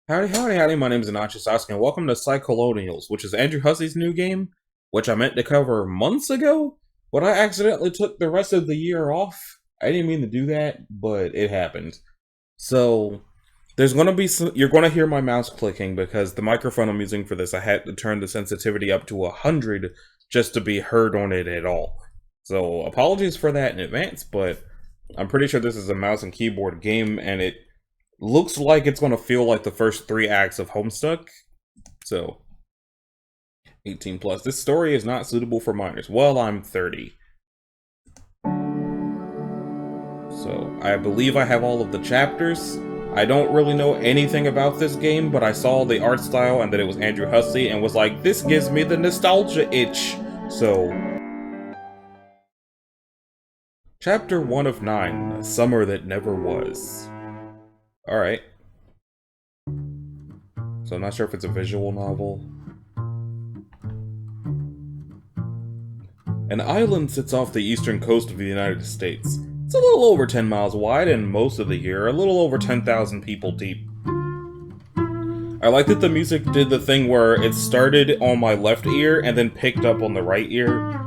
Howdy, howdy, howdy, my name is Andrew Hussie, and welcome to Psycholonials, which is Andrew Hussie's new game, which I meant to cover months ago, but I accidentally took the rest of the year off. I didn't mean to do that, but it happened. So, there's gonna be you're gonna hear my mouse clicking because the microphone I'm using for this, I had to turn the sensitivity up to 100 just to be heard on it at all. So, apologies for that in advance, but I'm pretty sure this is a mouse and keyboard game, and it looks like it's going to feel like the first three acts of Homestuck. So, 18 plus. This story is not suitable for minors. Well, I'm 30. So, I believe I have all of the chapters. I don't really know anything about this game, but I saw the art style and that it was Andrew Hussie and was like, this gives me the nostalgia itch. So, Chapter 1 of 9, A Summer That Never Was. Alright. So I'm not sure if it's a visual novel. An island sits off the eastern coast of the United States. It's a little over 10 miles wide and most of the year a little over 10,000 people deep. I like that the music did the thing where it started on my left ear and then picked up on the right ear.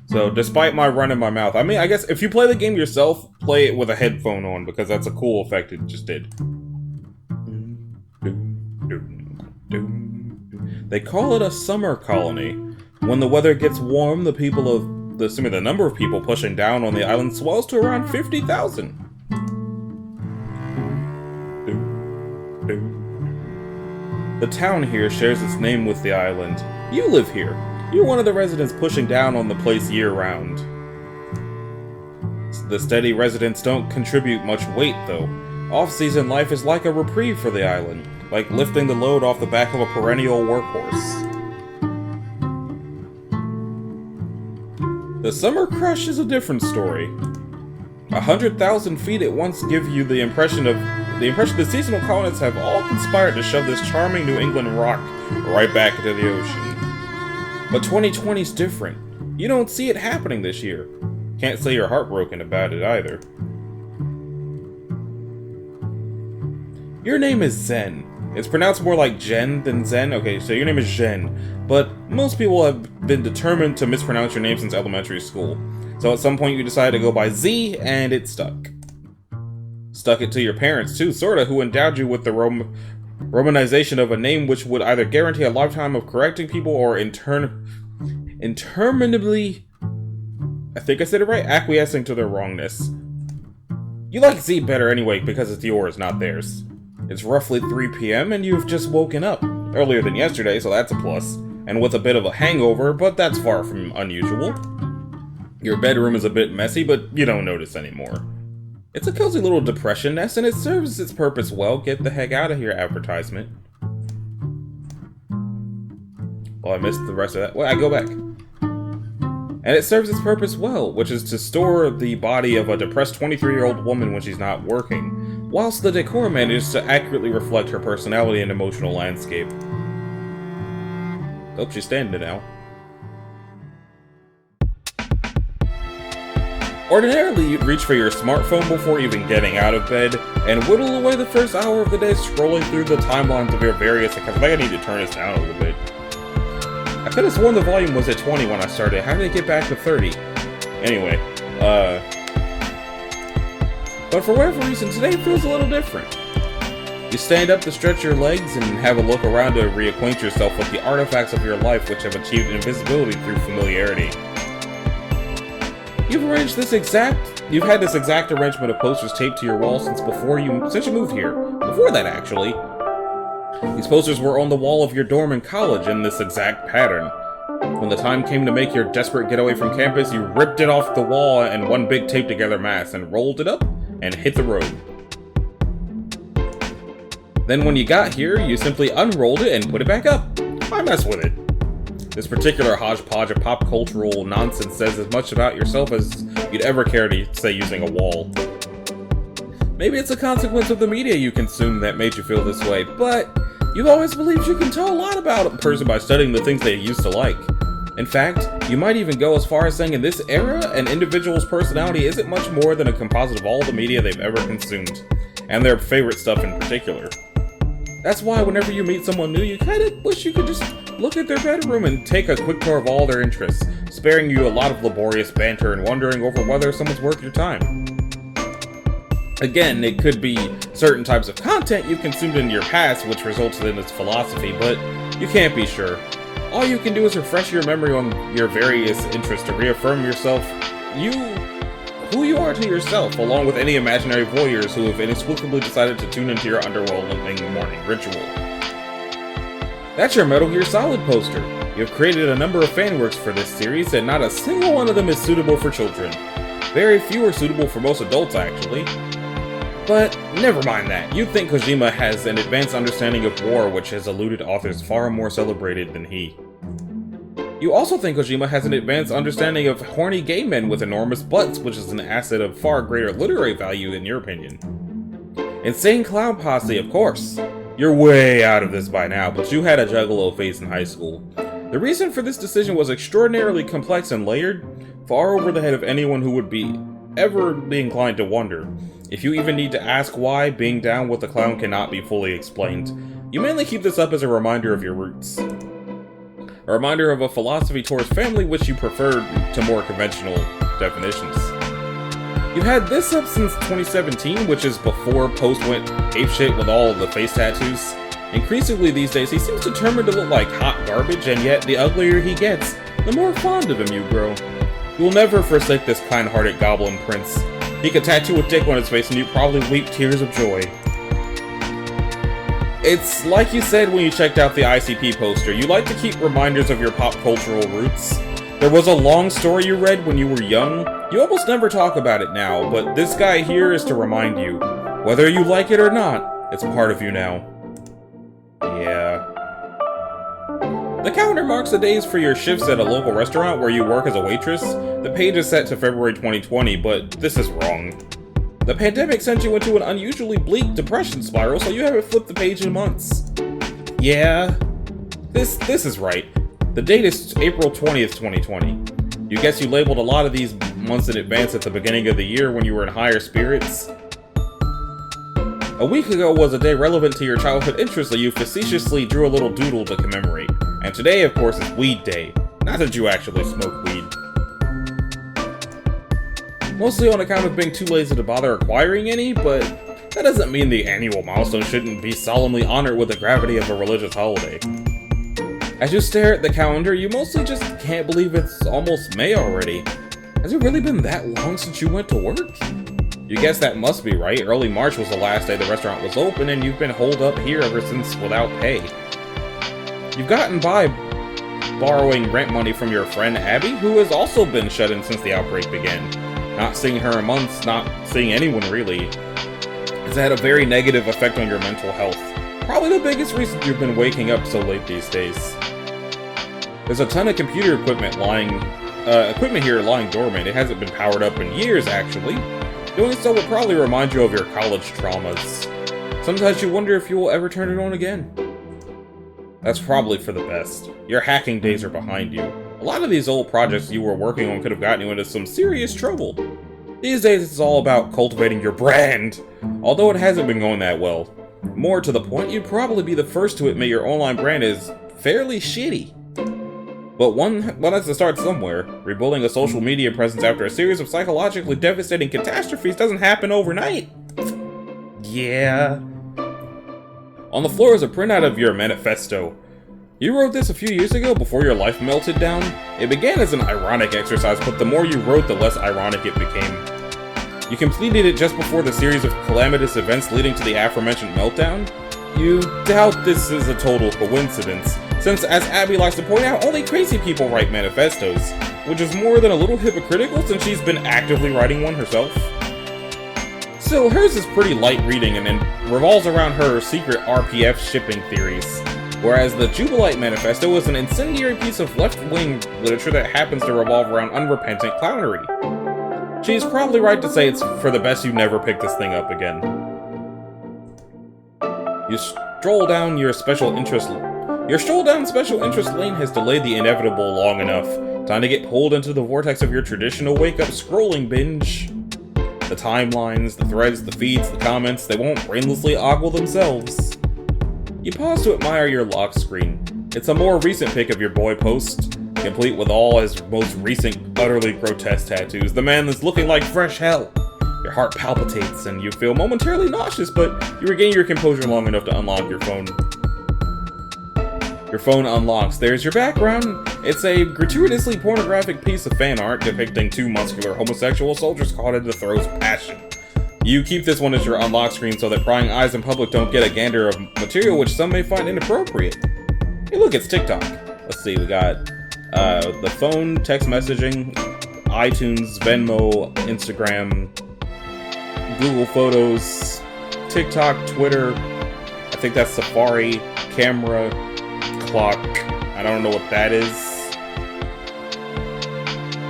So, despite my running my mouth, I mean, I guess if you play the game yourself, play it with a headphone on, because that's a cool effect it just did. They call it a summer colony. When the weather gets warm, the number of people pushing down on the island swells to around 50,000. The town here shares its name with the island. You live here. You're one of the residents pushing down on the place year-round. The steady residents don't contribute much weight, though. Off-season life is like a reprieve for the island, like lifting the load off the back of a perennial workhorse. The summer crush is a different story. 100,000 feet at once give you the impression the seasonal colonists have all conspired to shove this charming New England rock right back into the ocean. But 2020's different. You don't see it happening this year. Can't say you're heartbroken about it either. Your name is Zen. It's pronounced more like Jen than Zen. Okay, so your name is Jen. But most people have been determined to mispronounce your name since elementary school. So at some point you decided to go by Z, and it stuck. Stuck it to your parents too, sorta, who endowed you with the romanization of a name which would either guarantee a lifetime of correcting people or interminably, I think I said it right, acquiescing to their wrongness. You like Z better anyway because it's yours, not theirs. It's roughly 3 p.m. and you've just woken up, earlier than yesterday, so that's a plus, and with a bit of a hangover, but that's far from unusual. Your bedroom is a bit messy, but you don't notice anymore. It's a cozy little depression nest, and it serves its purpose well. Get the heck out of here, advertisement. Well, I missed the rest of that. Well, I go back. And it serves its purpose well, which is to store the body of a depressed 23-year-old woman when she's not working, whilst the decor manages to accurately reflect her personality and emotional landscape. Hope she's standing now. Ordinarily, you'd reach for your smartphone before even getting out of bed, and whittle away the first hour of the day scrolling through the timelines of your various accounts. I think I need to turn this down a little bit. I could have sworn the volume was at 20 when I started. How did it get back to 30? Anyway, but for whatever reason, today feels a little different. You stand up to stretch your legs and have a look around to reacquaint yourself with the artifacts of your life which have achieved invisibility through familiarity. You've had this exact arrangement of posters taped to your wall since you moved here. Before that, actually. These posters were on the wall of your dorm in college in this exact pattern. When the time came to make your desperate getaway from campus, you ripped it off the wall in one big taped together mass and rolled it up and hit the road. Then when you got here, you simply unrolled it and put it back up. Why mess with it? This particular hodgepodge of pop cultural nonsense says as much about yourself as you'd ever care to say using a wall. Maybe it's a consequence of the media you consume that made you feel this way, but you've always believed you can tell a lot about a person by studying the things they used to like. In fact, you might even go as far as saying in this era, an individual's personality isn't much more than a composite of all the media they've ever consumed, and their favorite stuff in particular. That's why whenever you meet someone new, you kinda wish you could just look at their bedroom and take a quick tour of all their interests, sparing you a lot of laborious banter and wondering over whether someone's worth your time. Again, it could be certain types of content you've consumed in your past which resulted in this philosophy, but you can't be sure. All you can do is refresh your memory on your various interests to reaffirm yourself, who you are to yourself, along with any imaginary voyeurs who have inexplicably decided to tune into your underwhelming morning ritual. That's your Metal Gear Solid poster. You've created a number of fanworks for this series, and not a single one of them is suitable for children. Very few are suitable for most adults, actually. But never mind that. You'd think Kojima has an advanced understanding of war which has eluded authors far more celebrated than he. You also think Kojima has an advanced understanding of horny gay men with enormous butts, which is an asset of far greater literary value in your opinion. Insane Clown Posse, of course. You're way out of this by now, but you had a juggalo phase in high school. The reason for this decision was extraordinarily complex and layered, far over the head of anyone who would ever be inclined to wonder. If you even need to ask why, being down with the clown cannot be fully explained. You mainly keep this up as a reminder of your roots. A reminder of a philosophy towards family which you preferred to more conventional definitions. You've had this up since 2017, which is before Post went apeshit with all of the face tattoos. Increasingly these days, he seems determined to look like hot garbage, and yet the uglier he gets, the more fond of him you grow. You will never forsake this kind-hearted goblin prince. He could tattoo a dick on his face and you'd probably weep tears of joy. It's like you said when you checked out the ICP poster, you like to keep reminders of your pop cultural roots. There was a long story you read when you were young. You almost never talk about it now, but this guy here is to remind you. Whether you like it or not, it's part of you now. Yeah. The calendar marks the days for your shifts at a local restaurant where you work as a waitress. The page is set to February 2020, but this is wrong. The pandemic sent you into an unusually bleak depression spiral, so you haven't flipped the page in months. Yeah, this is right. The date is April 20th, 2020. You guess you labeled a lot of these months in advance at the beginning of the year when you were in higher spirits. A week ago was a day relevant to your childhood interest that you facetiously drew a little doodle to commemorate. And today, of course, is Weed Day. Not that you actually smoke weed. Mostly on account of being too lazy to bother acquiring any, but that doesn't mean the annual milestone shouldn't be solemnly honored with the gravity of a religious holiday. As you stare at the calendar, you mostly just can't believe it's almost May already. Has it really been that long since you went to work? You guess that must be right. Early March was the last day the restaurant was open, and you've been holed up here ever since without pay. You've gotten by borrowing rent money from your friend Abby, who has also been shut in since the outbreak began. Not seeing her in months, not seeing anyone really, has had a very negative effect on your mental health. Probably the biggest reason you've been waking up so late these days. There's a ton of computer equipment here lying dormant. It hasn't been powered up in years, actually. Doing so will probably remind you of your college traumas. Sometimes you wonder if you will ever turn it on again. That's probably for the best. Your hacking days are behind you. A lot of these old projects you were working on could have gotten you into some serious trouble. These days it's all about cultivating your brand, although it hasn't been going that well. More to the point, you'd probably be the first to admit your online brand is fairly shitty. But one has to start somewhere. Rebuilding a social media presence after a series of psychologically devastating catastrophes doesn't happen overnight. Yeah. On the floor is a printout of your manifesto. You wrote this a few years ago before your life melted down. It began as an ironic exercise, but the more you wrote, the less ironic it became. You completed it just before the series of calamitous events leading to the aforementioned meltdown. You doubt this is a total coincidence, since as Abby likes to point out, only crazy people write manifestos, which is more than a little hypocritical since she's been actively writing one herself. Still, hers is pretty light reading and it revolves around her secret RPF shipping theories, whereas the Jubilite Manifesto is an incendiary piece of left-wing literature that happens to revolve around unrepentant clownery. She's probably right to say it's for the best you never pick this thing up again. Your stroll down special interest lane has delayed the inevitable long enough. Time to get pulled into the vortex of your traditional wake-up scrolling binge. The timelines, the threads, the feeds, the comments, they won't brainlessly ogle themselves. You pause to admire your lock screen. It's a more recent pic of your boy post, complete with all his most recent utterly grotesque tattoos. The man is looking like fresh hell. Your heart palpitates and you feel momentarily nauseous, but you regain your composure long enough to unlock your phone. Your phone unlocks. There's your background. It's a gratuitously pornographic piece of fan art depicting two muscular homosexual soldiers caught in the throes of passion. You keep this one as your unlock screen so that prying eyes in public don't get a gander of material which some may find inappropriate. Hey look, it's TikTok. Let's see, we got the phone, text messaging, iTunes, Venmo, Instagram, Google Photos, TikTok, Twitter, I think that's Safari, camera, clock, I don't know what that is,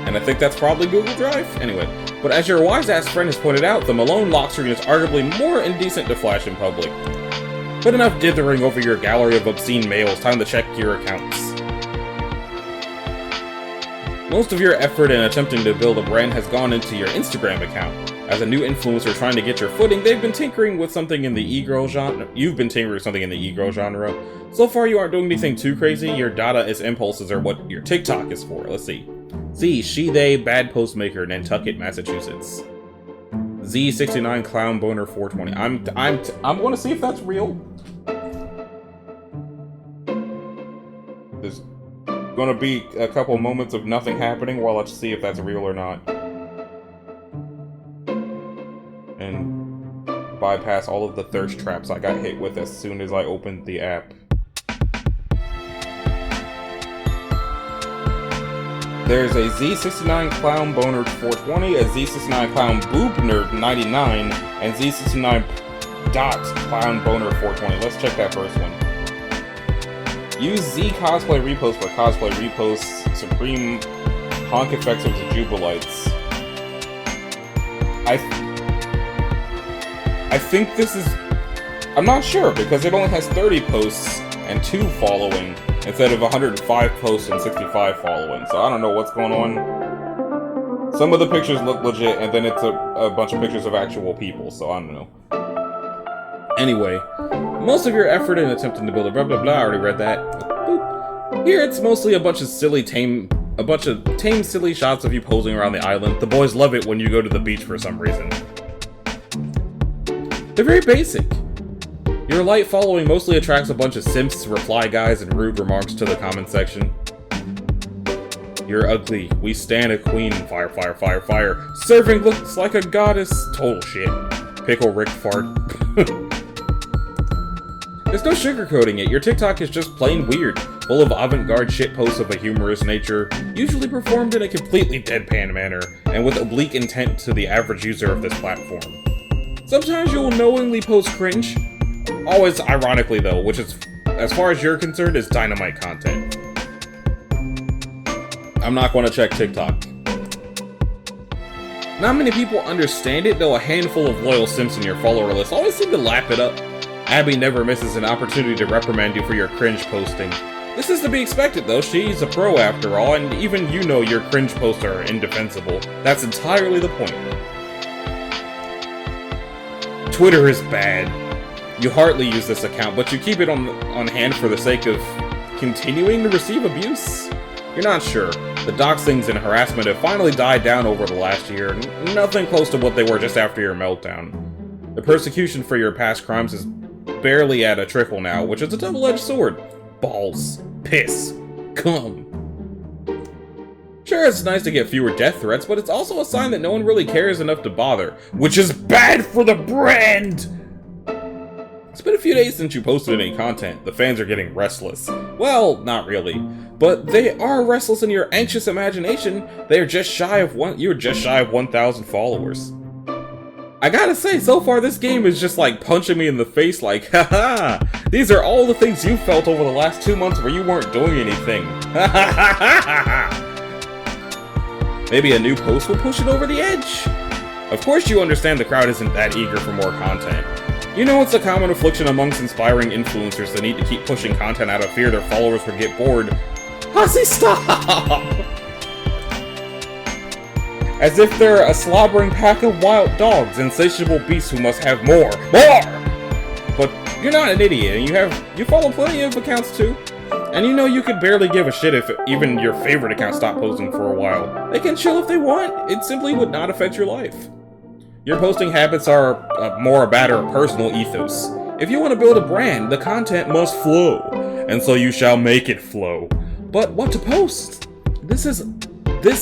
and I think that's probably Google Drive? Anyway, but as your wise-ass friend has pointed out, the Malone lock screen is arguably more indecent to flash in public. But enough dithering over your gallery of obscene mails, time to check your accounts. Most of your effort in attempting to build a brand has gone into your Instagram account. As a new influencer trying to get your footing, they've been tinkering with something in the e-girl genre. You've been tinkering with something in the e-girl genre. So far, you aren't doing anything too crazy. Your Dadaist impulses are what your TikTok is for. Let's see. Z, she, they, bad postmaker, Nantucket, Massachusetts. Z69 clown boner 420. I'm going to see if that's real. There's going to be a couple moments of nothing happening while let's see if that's real or not. And bypass all of the thirst traps I got hit with as soon as I opened the app. There's a Z69 clown boner 420, a Z69 clown boob nerd 99, and Z69 dot clown boner 420. Let's check that first one. Use Z cosplay repost for cosplay reposts, supreme honk effects of the Jubilites. I think this is... I'm not sure, because it only has 30 posts and 2 following, instead of 105 posts and 65 following, so I don't know what's going on. Some of the pictures look legit, and then it's a bunch of pictures of actual people, so I don't know. Anyway, most of your effort in attempting to build a blah blah blah, I already read that. Boop. Here it's mostly a bunch of tame, silly shots of you posing around the island. The boys love it when you go to the beach for some reason. They're very basic. Your light following mostly attracts a bunch of simps, reply guys, and rude remarks to the comment section. You're ugly. We stand a queen. Fire, fire, fire, fire. Serving looks like a goddess. Total shit. Pickle Rick fart. There's no sugarcoating it. Your TikTok is just plain weird, full of avant-garde shitposts of a humorous nature, usually performed in a completely deadpan manner, and with oblique intent to the average user of this platform. Sometimes you'll knowingly post cringe, always ironically though, which is, as far as you're concerned, is dynamite content. I'm not going to check TikTok. Not many people understand it, though a handful of loyal simps in your follower list always seem to lap it up. Abby never misses an opportunity to reprimand you for your cringe posting. This is to be expected though, she's a pro after all, and even you know your cringe posts are indefensible. That's entirely the point. Twitter is bad. You hardly use this account, but you keep it on hand for the sake of continuing to receive abuse? You're not sure. The doxings and harassment have finally died down over the last year, nothing close to what they were just after your meltdown. The persecution for your past crimes is barely at a trickle now, which is a double-edged sword. Balls. Piss. Cum. Sure, it's nice to get fewer death threats, but it's also a sign that no one really cares enough to bother, which is bad for the brand! It's been a few days since you posted any content. The fans are getting restless. Well, not really. But they are restless in your anxious imagination. You're just shy of 1,000 followers. I gotta say, so far this game is just like punching me in the face like, haha, these are all the things you felt over the last 2 months where you weren't doing anything. Maybe a new post will push it over the edge. Of course you understand the crowd isn't that eager for more content. You know it's a common affliction amongst inspiring influencers that need to keep pushing content out of fear their followers would get bored. Hussie, stop! As if they're a slobbering pack of wild dogs, insatiable beasts who must have more. More! But You're not an idiot, and you follow plenty of accounts too. And you know you could barely give a shit if even your favorite account stopped posting for a while. They can chill if they want. It simply would not affect your life. Your posting habits are more about a personal ethos. If you want to build a brand, the content must flow, and so you shall make it flow. But what to post? This,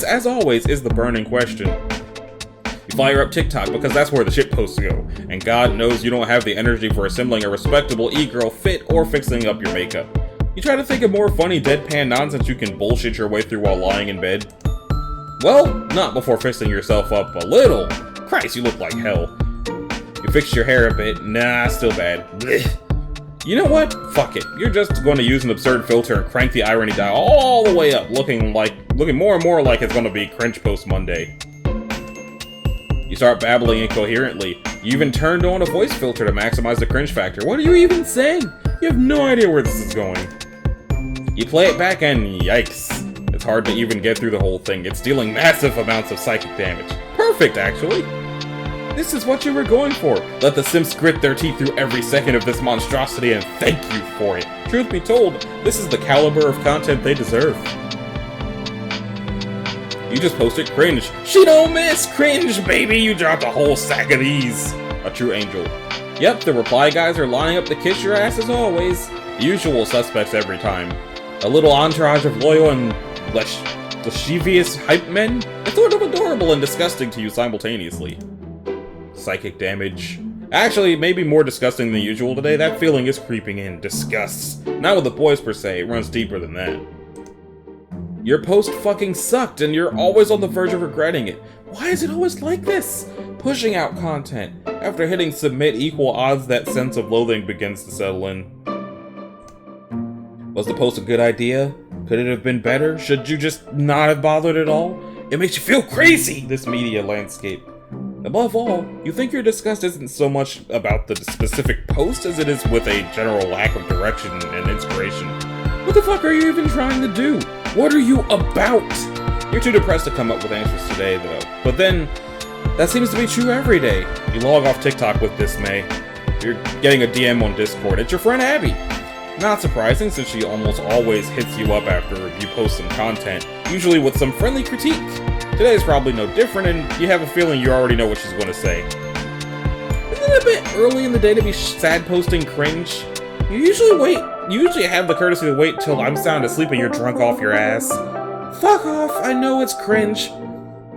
as always, is the burning question. You fire up TikTok because that's where the shit posts go, and God knows you don't have the energy for assembling a respectable e-girl fit or fixing up your makeup. You try to think of more funny deadpan nonsense you can bullshit your way through while lying in bed? Well, not before fixing yourself up a little. Christ, you look like hell. You fixed your hair a bit. Nah, still bad. Blech. You know what? Fuck it. You're just going to use an absurd filter and crank the irony dial all the way up, looking more and more like it's going to be Cringe Post Monday. You start babbling incoherently. You even turned on a voice filter to maximize the cringe factor. What are you even saying? You have no idea where this is going. You play it back and yikes. It's hard to even get through the whole thing. It's dealing massive amounts of psychic damage. Perfect, actually. This is what you were going for. Let the Sims grit their teeth through every second of this monstrosity and thank you for it. Truth be told, this is the caliber of content they deserve. You just posted cringe. She don't miss cringe, baby. You dropped a whole sack of these. A true angel. Yep, the reply guys are lining up to kiss your ass as always. The usual suspects every time. A little entourage of loyal and lascivious hype men. It's sort of adorable and disgusting to you simultaneously. Psychic damage. Actually, maybe more disgusting than usual today. That feeling is creeping in. Disgust. Not with the boys per se. It runs deeper than that. Your post fucking sucked and you're always on the verge of regretting it. Why is it always like this? Pushing out content. After hitting submit equal odds, that sense of loathing begins to settle in. Was the post a good idea? Could it have been better? Should you just not have bothered at all? It makes you feel crazy, this media landscape. Above all, you think your disgust isn't so much about the specific post as it is with a general lack of direction and inspiration. What the fuck are you even trying to do? What are you about? You're too depressed to come up with answers today, though. But then, that seems to be true every day. You log off TikTok with dismay. You're getting a DM on Discord. It's your friend Abby. Not surprising, since she almost always hits you up after you post some content, usually with some friendly critique. Today is probably no different, and you have a feeling you already know what she's going to say. Isn't it a bit early in the day to be sad posting cringe? You usually have the courtesy to wait till I'm sound asleep and you're drunk off your ass. Fuck off, I know it's cringe.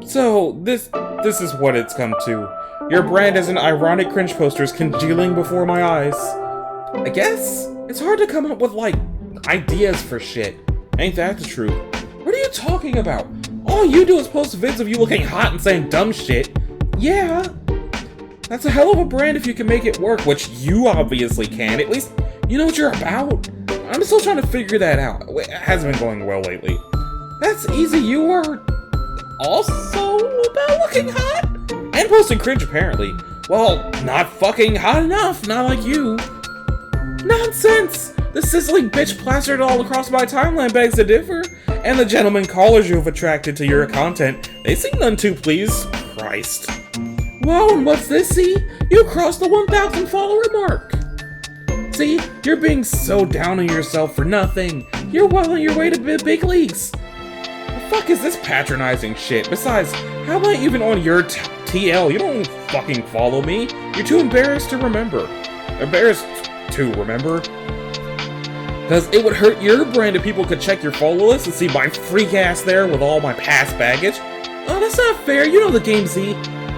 So, this is what it's come to. Your brand as an ironic cringe poster is congealing before my eyes. I guess? It's hard to come up with, ideas for shit. Ain't that the truth? What are you talking about? All you do is post vids of you looking hot and saying dumb shit. Yeah. That's a hell of a brand if you can make it work, which you obviously can. At least, you know what you're about. I'm still trying to figure that out. It hasn't been going well lately. That's easy, you are also about looking hot? And posting cringe, apparently. Well, not fucking hot enough, not like you. Nonsense! The sizzling bitch plastered all across my timeline begs to differ. And the gentlemen callers you have attracted to your content, they seem none too pleased. Christ. Whoa, and what's this, see? You crossed the 1,000 follower mark. See, you're being so down on yourself for nothing. You're well on your way to the big leagues. The fuck is this patronizing shit? Besides, how am I even on your TL? You don't fucking follow me. You're too embarrassed to remember. Because it would hurt your brand if people could check your follow list and see my freak ass there with all my past baggage. Oh, that's not fair. You know the game, Z.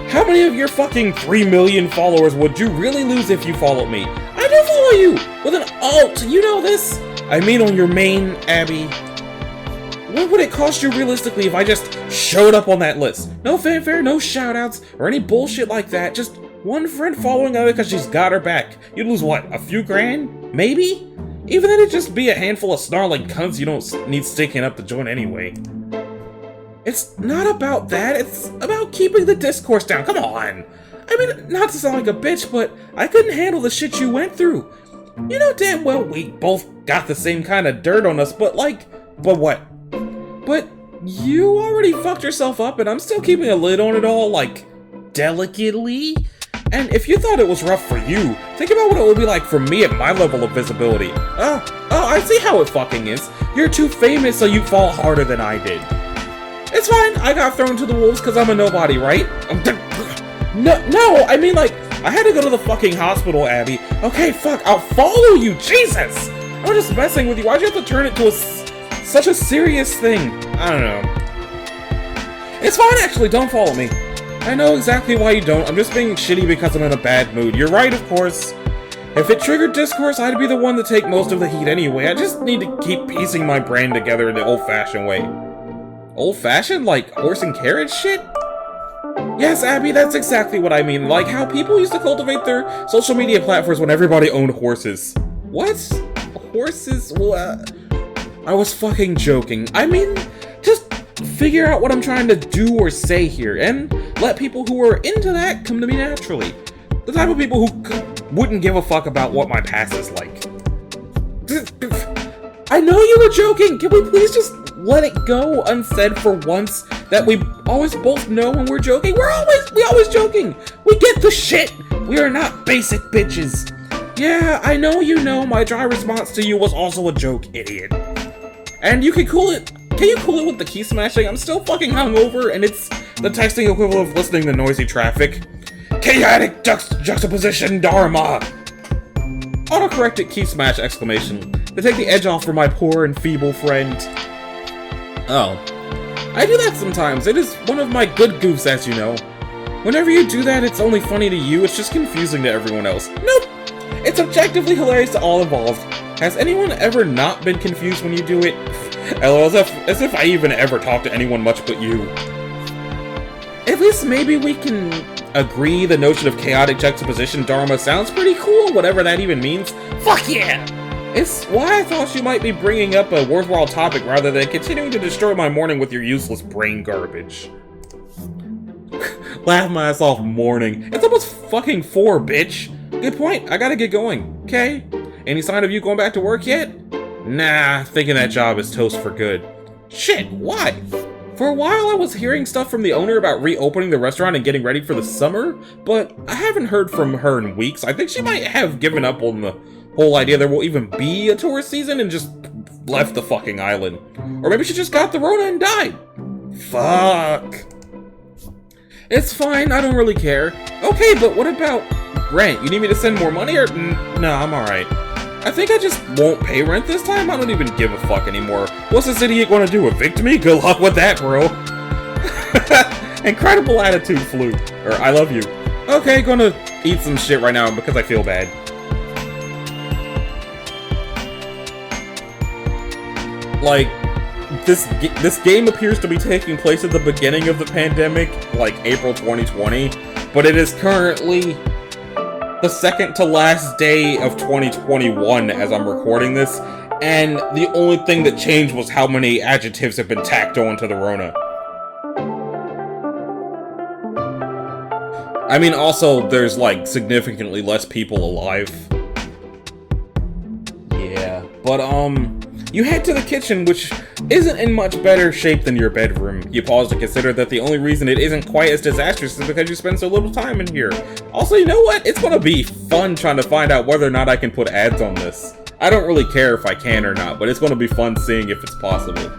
How many of your fucking 3 million followers would you really lose if you followed me? I do follow you with an alt. You know this? I mean on your main, Abby. What would it cost you realistically if I just showed up on that list? No fanfare, no shoutouts, or any bullshit like that. Just one friend following her because she's got her back. You'd lose what, a few grand? Maybe? Even then it'd just be a handful of snarling cunts you don't need sticking up to join anyway. It's not about that, it's about keeping the discourse down, come on! I mean, not to sound like a bitch, but I couldn't handle the shit you went through. You know damn well we both got the same kind of dirt on us, but what? But you already fucked yourself up and I'm still keeping a lid on it all, delicately? And if you thought it was rough for you, think about what it would be like for me at my level of visibility. Oh, I see how it fucking is. You're too famous, so you fall harder than I did. It's fine, I got thrown to the wolves because I'm a nobody, right? No, I mean like, I had to go to the fucking hospital, Abby. Okay, fuck, I'll follow you, Jesus! I'm just messing with you. Why'd you have to turn it to such a serious thing? I don't know. It's fine, actually, don't follow me. I know exactly why you don't. I'm just being shitty because I'm in a bad mood. You're right, of course. If it triggered discourse, I'd be the one to take most of the heat anyway. I just need to keep piecing my brain together in the old-fashioned way. Old-fashioned? Like horse and carriage shit? Yes, Abby, that's exactly what I mean. Like how people used to cultivate their social media platforms when everybody owned horses. What? Horses? What? I was fucking joking. I mean, just figure out what I'm trying to do or say here, and let people who are into that come to me naturally. The type of people who wouldn't give a fuck about what my past is like. I know you were joking! Can we please just let it go unsaid for once that we always both know when we're joking? We always joking! We get the shit! We are not basic bitches! Yeah, I know you know my dry response to you was also a joke, idiot. And you can cool it. Can you cool it with the key smashing? I'm still fucking hungover, and it's the texting equivalent of listening to noisy traffic. Chaotic juxtaposition dharma! Autocorrected key smash exclamation to take the edge off for my poor and feeble friend. Oh. I do that sometimes. It is one of my good goofs, as you know. Whenever you do that, it's only funny to you, it's just confusing to everyone else. Nope! It's objectively hilarious to all involved. Has anyone ever not been confused when you do it? LOL, as if I even ever talk to anyone much but you. At least maybe we can agree the notion of chaotic juxtaposition dharma sounds pretty cool, whatever that even means. Fuck yeah! It's why I thought you might be bringing up a worthwhile topic rather than continuing to destroy my morning with your useless brain garbage. Laugh my ass off morning. It's almost fucking 4, bitch. Good point, I gotta get going, okay? Any sign of you going back to work yet? Nah, thinking that job is toast for good. Shit, why? For a while I was hearing stuff from the owner about reopening the restaurant and getting ready for the summer, but I haven't heard from her in weeks. I think she might have given up on the whole idea there will even be a tourist season and just left the fucking island. Or maybe she just got the Rona and died. Fuck. It's fine, I don't really care. Okay, but what about rent? You need me to send more money or? No, I'm alright. I think I just won't pay rent this time. I don't even give a fuck anymore. What's this idiot gonna do? Evict me? Good luck with that, bro. Incredible attitude, Flute. Or, I love you. Okay, gonna eat some shit right now because I feel bad. Like, this game appears to be taking place at the beginning of the pandemic, like April 2020, but it is currently the second to last day of 2021 as I'm recording this, and the only thing that changed was how many adjectives have been tacked on to the Rona. I mean, also, there's, like, significantly less people alive. Yeah, but, you head to the kitchen, which isn't in much better shape than your bedroom. You pause to consider that the only reason it isn't quite as disastrous is because you spend so little time in here. Also, you know what? It's gonna be fun trying to find out whether or not I can put ads on this. I don't really care if I can or not, but it's gonna be fun seeing if it's possible.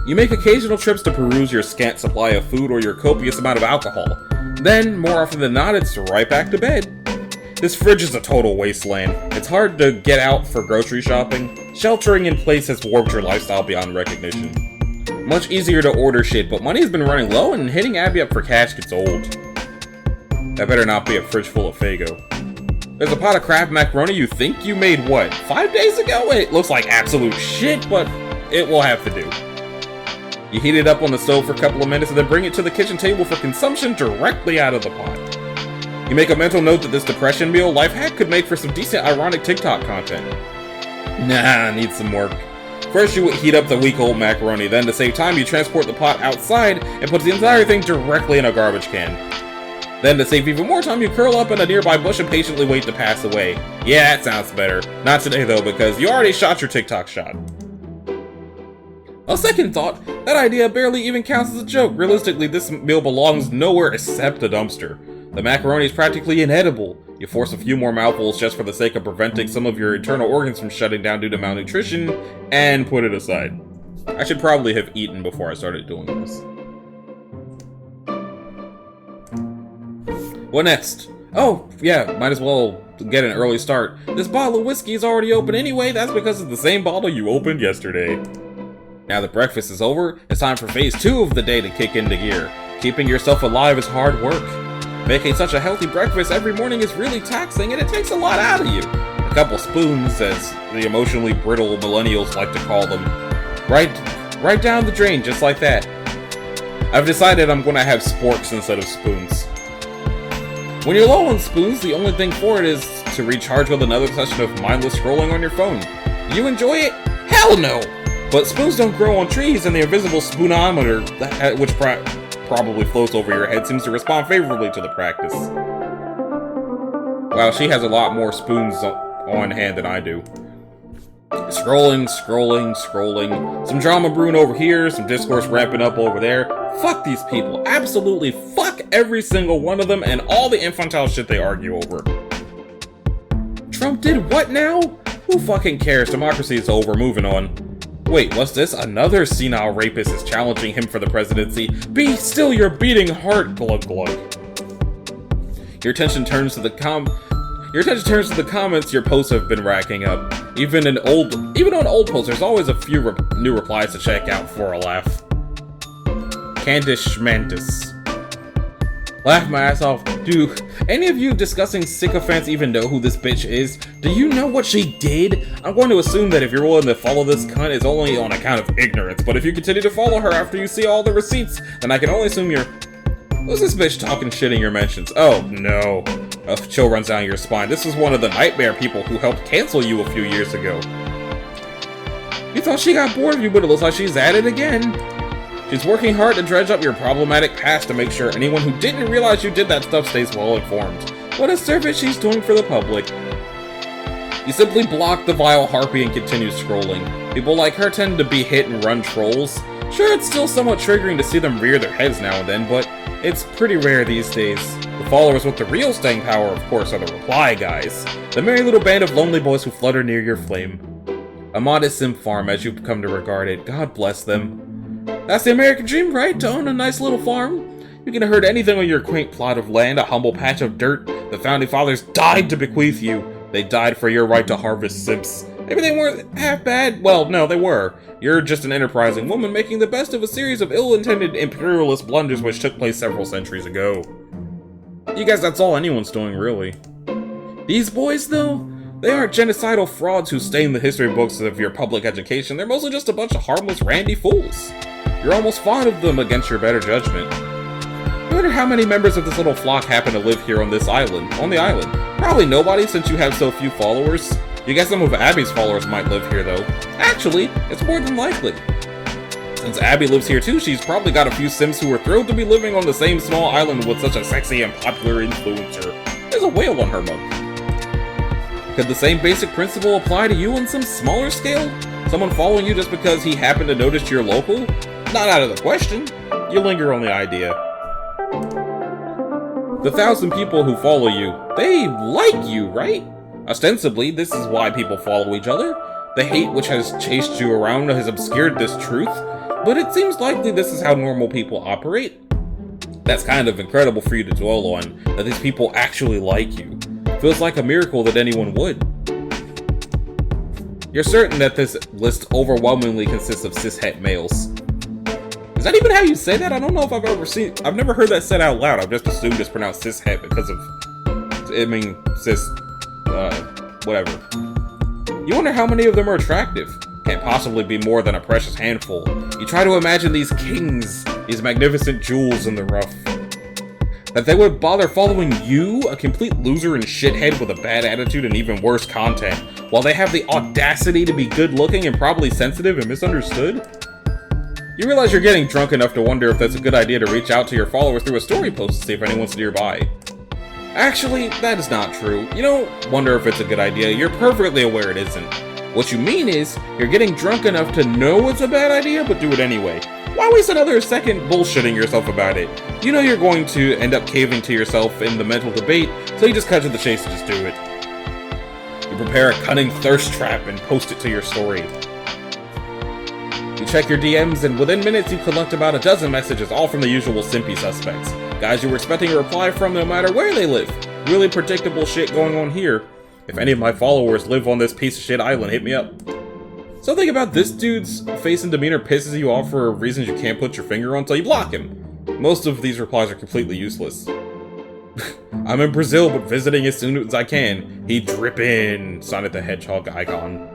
You make occasional trips to peruse your scant supply of food or your copious amount of alcohol. Then, more often than not, it's right back to bed. This fridge is a total wasteland. It's hard to get out for grocery shopping. Sheltering in place has warped your lifestyle beyond recognition. Much easier to order shit, but money has been running low and hitting Abby up for cash gets old. That better not be a fridge full of Faygo. There's a pot of Kraft macaroni you think you made, what, 5 days ago? It looks like absolute shit, but it will have to do. You heat it up on the stove for a couple of minutes and then bring it to the kitchen table for consumption directly out of the pot. You make a mental note that this depression meal life hack could make for some decent ironic TikTok content. Nah, needs some work. First you heat up the week-old macaroni, then to save time you transport the pot outside and put the entire thing directly in a garbage can. Then to save even more time you curl up in a nearby bush and patiently wait to pass away. Yeah, that sounds better. Not today though, because you already shot your TikTok shot. On second thought, that idea barely even counts as a joke. Realistically, this meal belongs nowhere except a dumpster. The macaroni is practically inedible. You force a few more mouthfuls just for the sake of preventing some of your internal organs from shutting down due to malnutrition, and put it aside. I should probably have eaten before I started doing this. What next? Oh, yeah, might as well get an early start. This bottle of whiskey is already open anyway. That's because it's the same bottle you opened yesterday. Now that breakfast is over, it's time for phase 2 of the day to kick into gear. Keeping yourself alive is hard work. Making such a healthy breakfast every morning is really taxing, and it takes a lot out of you. A couple spoons, as the emotionally brittle millennials like to call them. Right down the drain, just like that. I've decided I'm gonna have sporks instead of spoons. When you're low on spoons, the only thing for it is to recharge with another session of mindless scrolling on your phone. Do you enjoy it? Hell no! But spoons don't grow on trees, and the invisible spoonometer, which probably floats over your head, seems to respond favorably to the practice. Wow, she has a lot more spoons on hand than I do. Scrolling. Some drama brewing over here, some discourse ramping up over there. Fuck these people. Absolutely fuck every single one of them and all the infantile shit they argue over. Trump did what now? Who fucking cares? Democracy is over. Moving on. Wait, what's this? Another senile rapist is challenging him for the presidency. Be still your beating heart, glug glug. Your attention turns to the comments your posts have been racking up. Even on old posts, there's always a few new replies to check out for a laugh. Candice Schmantis. Laugh my ass off. Do any of you discussing sycophants even know who this bitch is? Do you know what she did? I'm going to assume that if you're willing to follow this cunt, it's only on account of ignorance. But if you continue to follow her after you see all the receipts, then I can only assume you're... Who's this bitch talking shit in your mentions? Oh, no. A chill runs down your spine. This is one of the nightmare people who helped cancel you a few years ago. You thought she got bored of you, but it looks like she's at it again. She's working hard to dredge up your problematic past to make sure anyone who didn't realize you did that stuff stays well informed. What a service she's doing for the public. You simply block the vile harpy and continue scrolling. People like her tend to be hit and run trolls. Sure, it's still somewhat triggering to see them rear their heads now and then, but it's pretty rare these days. The followers with the real staying power, of course, are the reply guys. The merry little band of lonely boys who flutter near your flame. A modest simp farm, as you've come to regard it. God bless them. That's the American dream, right? To own a nice little farm? You can herd anything on your quaint plot of land, a humble patch of dirt. The founding fathers died to bequeath you. They died for your right to harvest simps. Maybe they weren't half bad. Well, no, they were. You're just an enterprising woman making the best of a series of ill-intended imperialist blunders which took place several centuries ago. You guys, that's all anyone's doing, really. These boys, though? They aren't genocidal frauds who stain the history books of your public education. They're mostly just a bunch of harmless, randy fools. You're almost fond of them against your better judgment. I wonder how many members of this little flock happen to live here on the island. Probably nobody, since you have so few followers. You guess some of Abby's followers might live here, though. Actually, it's more than likely. Since Abby lives here too, she's probably got a few Sims who are thrilled to be living on the same small island with such a sexy and popular influencer. There's a whale on her mug. Could the same basic principle apply to you on some smaller scale? Someone following you just because he happened to notice you're local? Not out of the question. You linger on the idea. The 1,000 people who follow you, they like you, right? Ostensibly, this is why people follow each other. The hate which has chased you around has obscured this truth, but it seems likely this is how normal people operate. That's kind of incredible for you to dwell on, that these people actually like you. Feels like a miracle that anyone would. You're certain that this list overwhelmingly consists of cishet males. Is that even how you say that? I don't know if I've never heard that said out loud. I've just assumed it's pronounced cishet because of, whatever. You wonder how many of them are attractive. Can't possibly be more than a precious handful. You try to imagine these kings, these magnificent jewels in the rough. That they would bother following you, a complete loser and shithead with a bad attitude and even worse content, while they have the audacity to be good looking and probably sensitive and misunderstood? You realize you're getting drunk enough to wonder if that's a good idea to reach out to your followers through a story post to see if anyone's nearby. Actually, that is not true. You don't wonder if it's a good idea, you're perfectly aware it isn't. What you mean is, you're getting drunk enough to know it's a bad idea, but do it anyway. Why waste another second bullshitting yourself about it? You know you're going to end up caving to yourself in the mental debate, so you just cut to the chase and just do it. You prepare a cunning thirst trap and post it to your story. You check your DMs, and within minutes you collect about a dozen messages, all from the usual simpy suspects. Guys you were expecting a reply from no matter where they live. Really predictable shit going on here. If any of my followers live on this piece of shit island, hit me up. Something about this dude's face and demeanor pisses you off for reasons you can't put your finger on, so you block him. Most of these replies are completely useless. I'm in Brazil, but visiting as soon as I can. He drippin', Sonic the Hedgehog icon.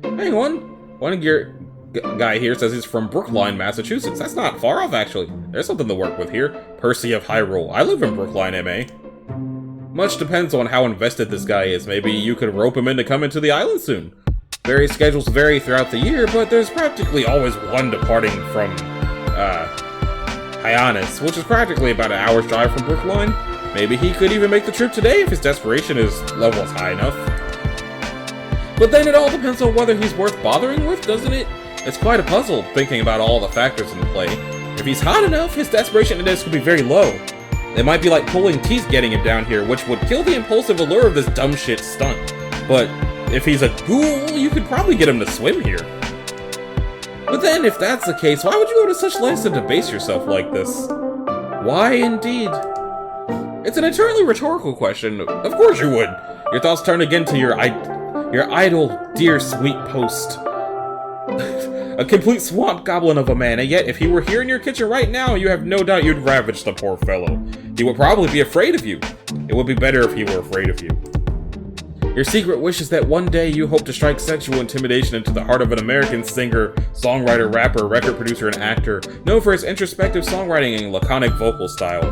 Hang on. One of your guy here says he's from Brookline, Massachusetts. That's not far off, actually. There's something to work with here. Percy of Hyrule. I live in Brookline, MA. Much depends on how invested this guy is. Maybe you could rope him in to come into the island soon. Various schedules vary throughout the year, but there's practically always one departing from, Hyannis, which is practically about an hour's drive from Brookline. Maybe he could even make the trip today if his desperation level is high enough. But then it all depends on whether he's worth bothering with, doesn't it? It's quite a puzzle, thinking about all the factors in play. If he's hot enough, his desperation index could be very low. It might be like pulling teeth getting him down here, which would kill the impulsive allure of this dumb shit stunt. But if he's a ghoul, you could probably get him to swim here. But then, if that's the case, why would you go to such lengths to debase yourself like this? Why, indeed? It's an entirely rhetorical question. Of course you would. Your thoughts turn again to your idle, dear sweet post. A complete swamp goblin of a man, and yet if he were here in your kitchen right now, you have no doubt you'd ravage the poor fellow. He would probably be afraid of you. It would be better if he were afraid of you. Your secret wish is that one day you hope to strike sexual intimidation into the heart of an American singer, songwriter, rapper, record producer, and actor, known for his introspective songwriting and laconic vocal style.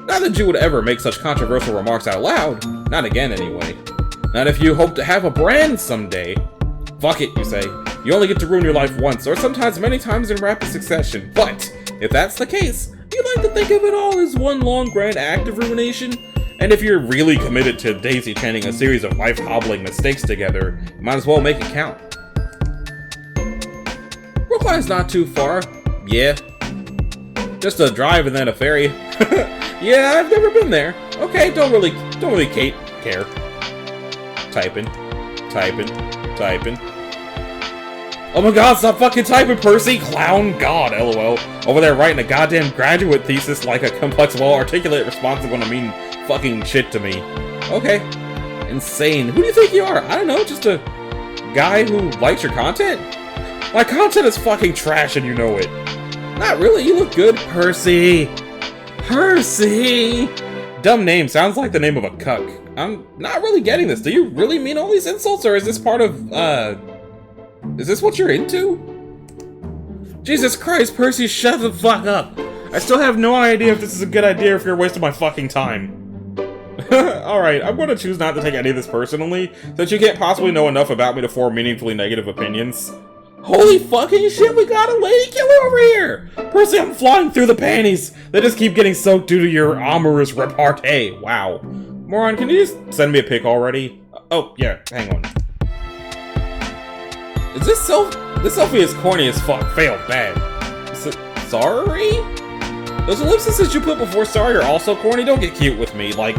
Not that you would ever make such controversial remarks out loud. Not again, anyway. Not if you hope to have a brand someday. Fuck it, you say. You only get to ruin your life once, or sometimes many times in rapid succession. But, if that's the case, you like to think of it all as one long grand act of ruination? And if you're really committed to daisy chaining a series of life-hobbling mistakes together, you might as well make it count. Brookline's not too far. Yeah. Just a drive and then a ferry. Yeah, I've never been there. Okay, don't really care. Typing. Oh my god, stop fucking typing, Percy! Clown god, lol. Over there writing a goddamn graduate thesis like a complex, well-articulate response is gonna mean fucking shit to me. Okay. Insane. Who do you think you are? I don't know, just a guy who likes your content? My content is fucking trash and you know it. Not really, you look good, Percy. Percy! Dumb name, sounds like the name of a cuck. I'm not really getting this. Do you really mean all these insults, or is this part of, is this what you're into? Jesus Christ, Percy, shut the fuck up. I still have no idea if this is a good idea or if you're wasting my fucking time. Alright, I'm gonna choose not to take any of this personally, since you can't possibly know enough about me to form meaningfully negative opinions. Holy fucking shit, we got a lady killer over here! Percy, I'm flying through the panties! They just keep getting soaked due to your amorous repartee. Wow. Moron, can you just send me a pic already? Oh, yeah, hang on. Is this selfie is corny as fuck. Failed bad. Sorry? Those ellipses you put before sorry are also corny. Don't get cute with me. Like,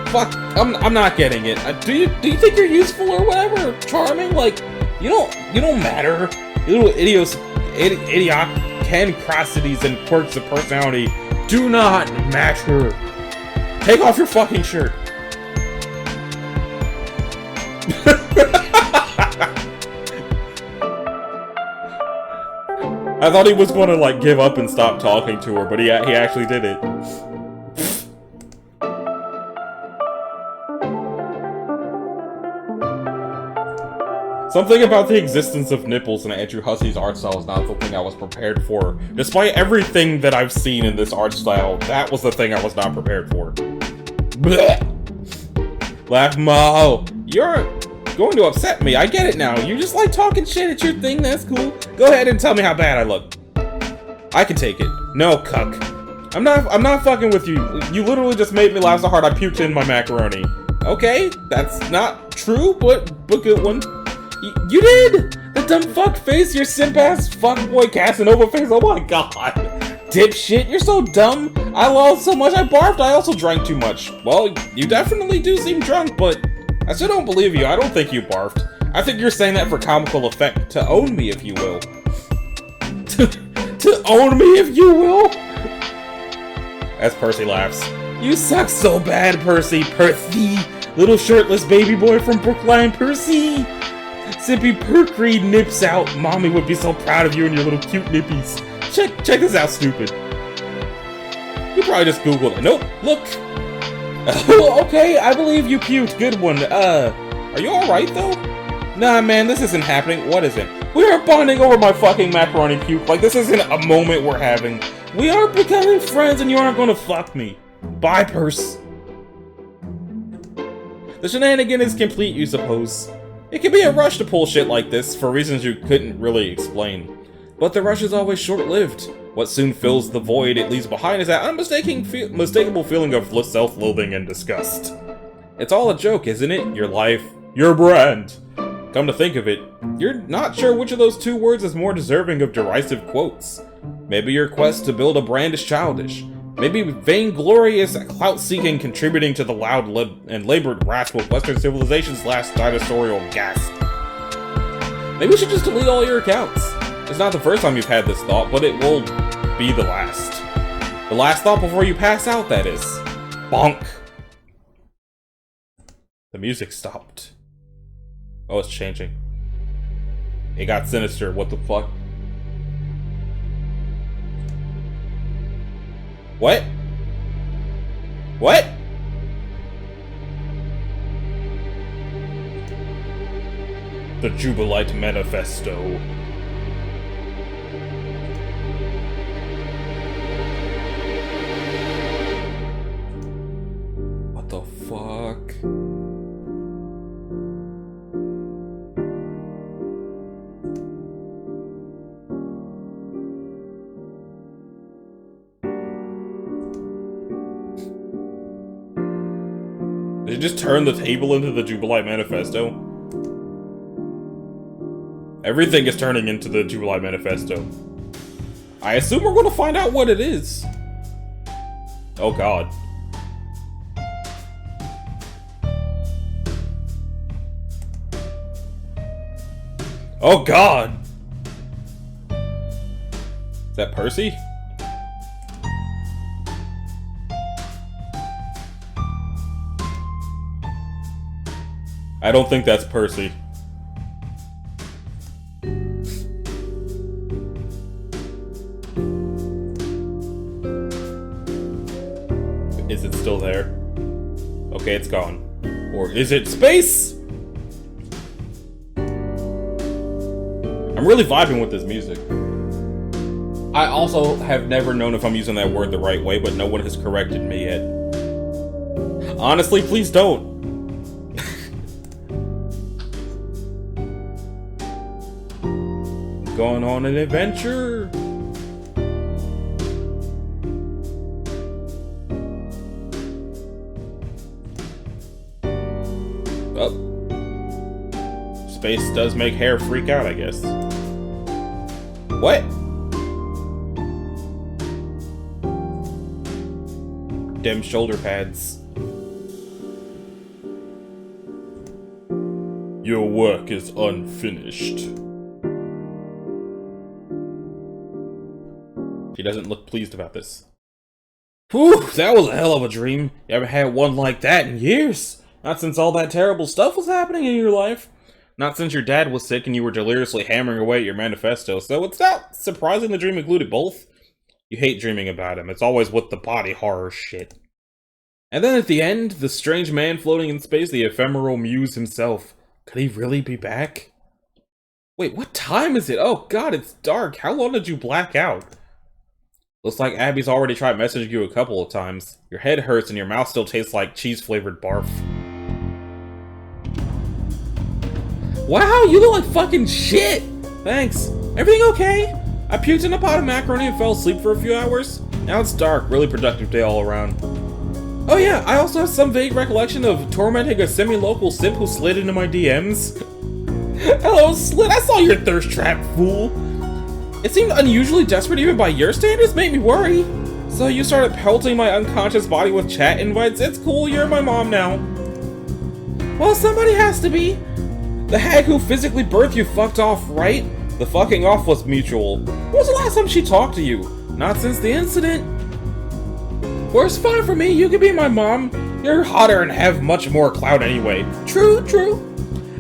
fuck. I'm not getting it. Do you think you're useful or whatever? Charming? Like, you don't matter. You little idiosyncrasies and quirks of personality do not matter. Take off your fucking shirt. I thought he was gonna, like, give up and stop talking to her, but he actually did it. Something about the existence of nipples in Andrew Hussie's art style is not something I was prepared for. Despite everything that I've seen in this art style, that was the thing I was not prepared for. Blech. Laugh Mo, you're going to upset me. I get it now. You just like talking shit at your thing. That's cool. Go ahead and tell me how bad I look. I can take it. No, cuck. I'm not fucking with you. You literally just made me laugh so hard I puked in my macaroni. Okay, that's not true, but good one. You did! That dumb fuck face, your simp ass fuckboy Casanova face, oh my god. Dipshit, you're so dumb. I lost so much I barfed, I also drank too much. Well, you definitely do seem drunk, but I still don't believe you. I don't think you barfed. I think you're saying that for comical effect, to own me if you will. to own me if you will? As Percy laughs. You suck so bad, Percy. Percy! Little shirtless baby boy from Brookline, Percy! Sippy Percreed nips out. Mommy would be so proud of you and your little cute nippies. Check this out, stupid. You probably just Googled it. Nope, look. Okay, I believe you puked. Good one. Are you alright, though? Nah, man, this isn't happening. What is it? We are bonding over my fucking macaroni puke. Like, this isn't a moment we're having. We are becoming friends and you aren't gonna fuck me. Bye, Purse. The shenanigan is complete, you suppose. It can be a rush to pull shit like this, for reasons you couldn't really explain. But the rush is always short-lived. What soon fills the void it leaves behind is that unmistakable feeling of self-loathing and disgust. It's all a joke, isn't it? Your life, your brand. Come to think of it, you're not sure which of those two words is more deserving of derisive quotes. Maybe your quest to build a brand is childish. Maybe vainglorious clout-seeking contributing to the loud and labored rasp of Western civilization's last dinosaurial gasp. Maybe you should just delete all your accounts. It's not the first time you've had this thought, but it will be the last. The last thought before you pass out, that is. Bonk. The music stopped. Oh, it's changing. It got sinister, what the fuck? What? What? The Jubilite Manifesto. What the fuck? Did you just turn the table into the Jubilite Manifesto? Everything is turning into the Jubilite Manifesto. I assume we're gonna find out what it is. Oh god. Oh god! Is that Percy? I don't think that's Percy. Is it still there? Okay, it's gone. Or is it space? I'm really vibing with this music. I also have never known if I'm using that word the right way, but no one has corrected me yet. Honestly, please don't. Going on an adventure. Oh. Space does make hair freak out, I guess. What? Dim shoulder pads. Your work is unfinished. He doesn't look pleased about this. Whew, that was a hell of a dream. You haven't had one like that in years. Not since all that terrible stuff was happening in your life. Not since your dad was sick and you were deliriously hammering away at your manifesto. So it's not surprising the dream included both. You hate dreaming about him. It's always with the body horror shit. And then at the end, the strange man floating in space, the ephemeral muse himself. Could he really be back? Wait, what time is it? Oh god, it's dark. How long did you black out? Looks like Abby's already tried messaging you a couple of times. Your head hurts and your mouth still tastes like cheese-flavored barf. Wow, you look like fucking shit! Thanks. Everything okay? I puked in a pot of macaroni and fell asleep for a few hours. Now it's dark. Really productive day all around. Oh yeah, I also have some vague recollection of tormenting a semi-local simp who slid into my DMs. Hello, Slit, I saw your thirst trap, fool. It seemed unusually desperate even by your standards, made me worry. So you started pelting my unconscious body with chat invites? It's cool, you're my mom now. Well, somebody has to be. The hag who physically birthed you fucked off, right? The fucking off was mutual. When was the last time she talked to you? Not since the incident. Well, it's fine for me, you can be my mom. You're hotter and have much more clout anyway. True, true.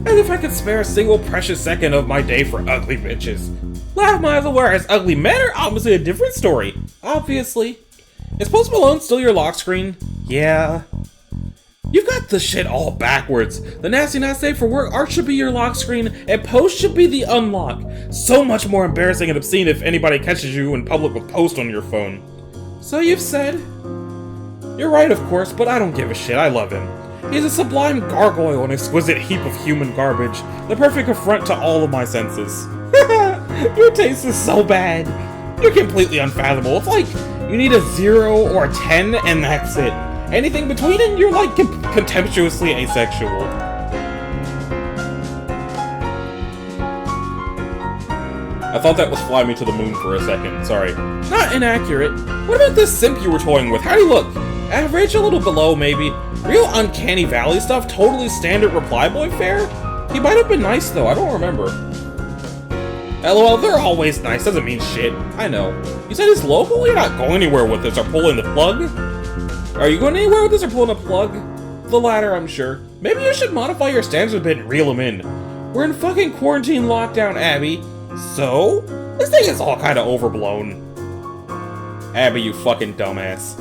As if I could spare a single precious second of my day for ugly bitches. Laugh miles aware as ugly men are obviously a different story. Obviously. Is Post Malone still your lock screen? Yeah. You've got the shit all backwards. The nasty not safe for work art should be your lock screen, and Post should be the unlock. So much more embarrassing and obscene if anybody catches you in public with Post on your phone. So you've said. You're right, of course, but I don't give a shit. I love him. He's a sublime gargoyle, an exquisite heap of human garbage, the perfect affront to all of my senses. Your taste is so bad. You're completely unfathomable. It's like you need a 0 or a 10 and that's it. Anything between it, you're like contemptuously asexual. I thought that was Fly Me to the Moon for a second, sorry. Not inaccurate. What about this simp you were toying with? How do you look? Average, a little below, maybe. Real Uncanny Valley stuff, totally standard reply boy fare? He might have been nice though, I don't remember. LOL, they're always nice, doesn't mean shit. I know. You said he's local? You're not going anywhere with this or pulling the plug? Are you going anywhere with this or pulling a plug? The latter, I'm sure. Maybe you should modify your standards a bit and reel them in. We're in fucking quarantine lockdown, Abby. So? This thing is all kinda overblown. Abby, you fucking dumbass.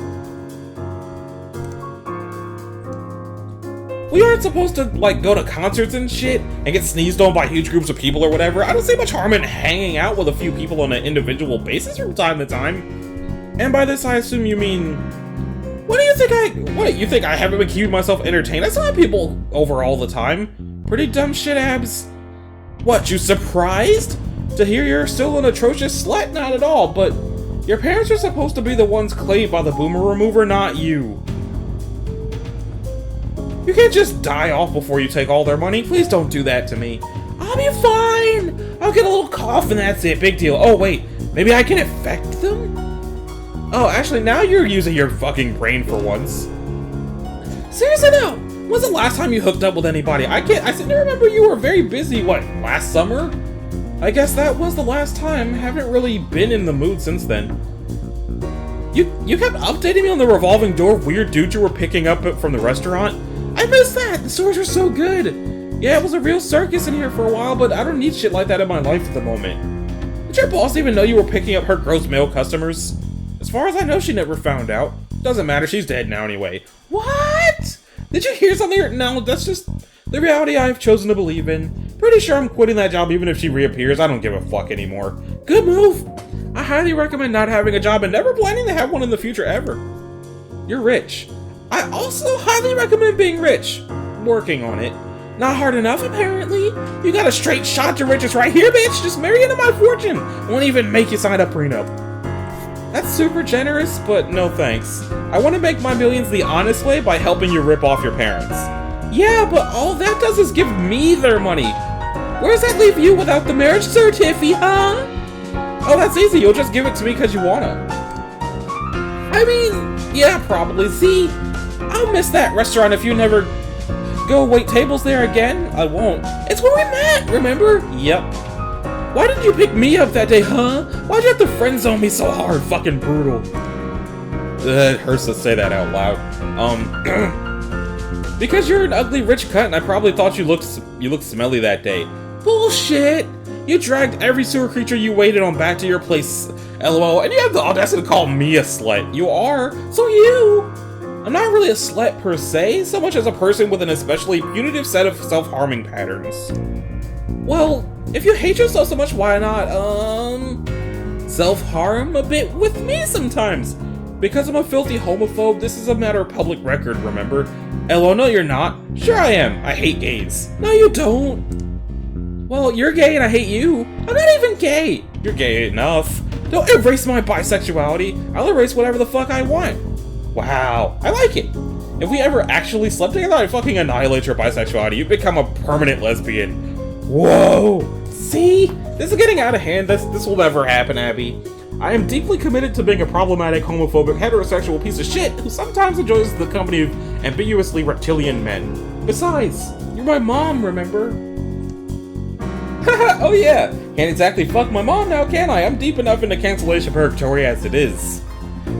We aren't supposed to, like, go to concerts and shit and get sneezed on by huge groups of people or whatever. I don't see much harm in hanging out with a few people on an individual basis from time to time. And by this, I assume you mean... What, you think I haven't been keeping myself entertained? I still have people over all the time. Pretty dumb shit, Abs. What, you surprised? To hear you're still an atrocious slut? Not at all, but... Your parents are supposed to be the ones claimed by the boomer remover, not you. You can't just die off before you take all their money. Please don't do that to me. I'll be fine. I'll get a little cough and that's it. Big deal. Oh, wait. Maybe I can affect them? Oh, actually, now you're using your fucking brain for once. Seriously, though. When's the last time you hooked up with anybody? I seem to remember you were very busy, what, last summer? I guess that was the last time. Haven't really been in the mood since then. You kept updating me on the revolving door of weird dudes you were picking up from the restaurant. I missed that! The stores were so good! Yeah, it was a real circus in here for a while, but I don't need shit like that in my life at the moment. Did your boss even know you were picking up her gross male customers? As far as I know, she never found out. Doesn't matter, she's dead now anyway. What? Did you hear something? No, that's just the reality I've chosen to believe in. Pretty sure I'm quitting that job even if she reappears. I don't give a fuck anymore. Good move! I highly recommend not having a job and never planning to have one in the future ever. You're rich. I also highly recommend being rich. Working on it. Not hard enough, apparently. You got a straight shot to riches right here, bitch. Just marry into my fortune. Won't even make you sign a prenup. That's super generous, but no thanks. I want to make my millions the honest way by helping you rip off your parents. Yeah, but all that does is give me their money. Where does that leave you without the marriage certificate, huh? Oh, that's easy. You'll just give it to me because you wanna. I mean, yeah, probably. See, I'll miss that restaurant if you never go wait tables there again. I won't. It's where we met, remember? Yep. Why didn't you pick me up that day, huh? Why'd you have to friend zone me so hard? Fucking brutal. It hurts to say that out loud. Because you're an ugly rich cunt and I probably thought you looked smelly that day. Bullshit! You dragged every sewer creature you waited on back to your place, LOL, and you have the audacity to call me a slut. You are, so you! I'm not really a slut per se, so much as a person with an especially punitive set of self-harming patterns. Well, if you hate yourself so much, why not, self-harm a bit with me sometimes? Because I'm a filthy homophobe, this is a matter of public record, remember? LOL, no you're not. Sure I am. I hate gays. No you don't. Well, you're gay and I hate you. I'm not even gay. You're gay enough. Don't erase my bisexuality. I'll erase whatever the fuck I want. Wow, I like it. If we ever actually slept together, I'd fucking annihilate your bisexuality. You'd become a permanent lesbian. Whoa! See? This is getting out of hand. This will never happen, Abby. I am deeply committed to being a problematic, homophobic, heterosexual piece of shit who sometimes enjoys the company of ambiguously reptilian men. Besides, you're my mom, remember? Oh yeah, can't exactly fuck my mom now, can I? I'm deep enough into cancellation purgatory as it is.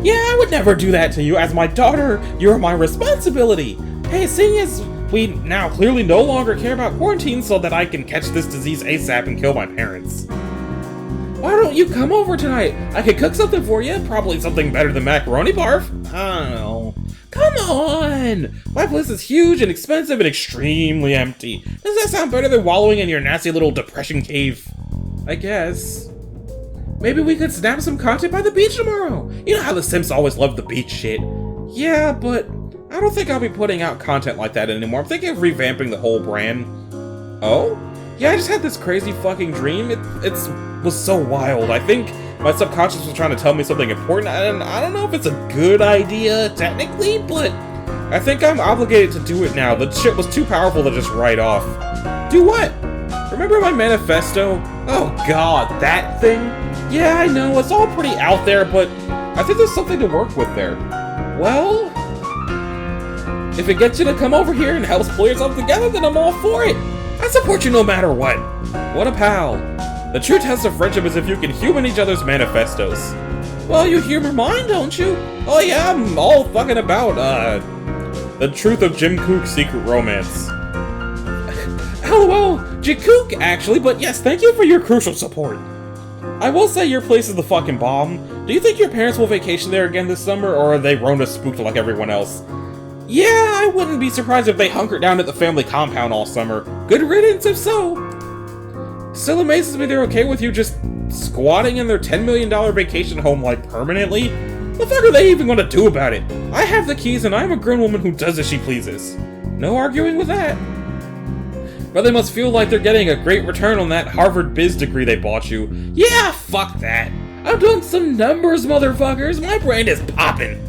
Yeah, I would never do that to you. As my daughter, you're my responsibility. Hey, seeing as we now clearly no longer care about quarantine so that I can catch this disease ASAP and kill my parents. Why don't you come over tonight? I could cook something for you, probably something better than macaroni barf. I don't know. Come on! My place is huge and expensive and extremely empty. Does that sound better than wallowing in your nasty little depression cave? I guess. Maybe we could snap some content by the beach tomorrow. You know how the Sims always love the beach shit. Yeah, but I don't think I'll be putting out content like that anymore. I'm thinking of revamping the whole brand. Oh? Yeah, I just had this crazy fucking dream. It was so wild. I think my subconscious was trying to tell me something important, and I don't know if it's a good idea, technically, but I think I'm obligated to do it now. The shit was too powerful to just write off. Do what? Remember my manifesto? Oh god, that thing? Yeah, I know, it's all pretty out there, but I think there's something to work with there. Well, if it gets you to come over here and helps pull yourself together, then I'm all for it. I support you no matter what. What a pal. The true test of friendship is if you can human each other's manifestos. Well, you humor mine, don't you? Oh yeah, I'm all fucking about, the truth of Jim Cook's secret romance. LOL, Jakook, actually, but yes, thank you for your crucial support. I will say your place is the fucking bomb. Do you think your parents will vacation there again this summer, or are they Rona spooked like everyone else? Yeah, I wouldn't be surprised if they hunkered down at the family compound all summer. Good riddance if so. Still amazes me they're okay with you just squatting in their $10 million vacation home, like, permanently. The fuck are they even gonna do about it? I have the keys and I'm a grown woman who does as she pleases. No arguing with that. But they must feel like they're getting a great return on that Harvard biz degree they bought you. Yeah, fuck that. I've done some numbers, motherfuckers. My brain is popping.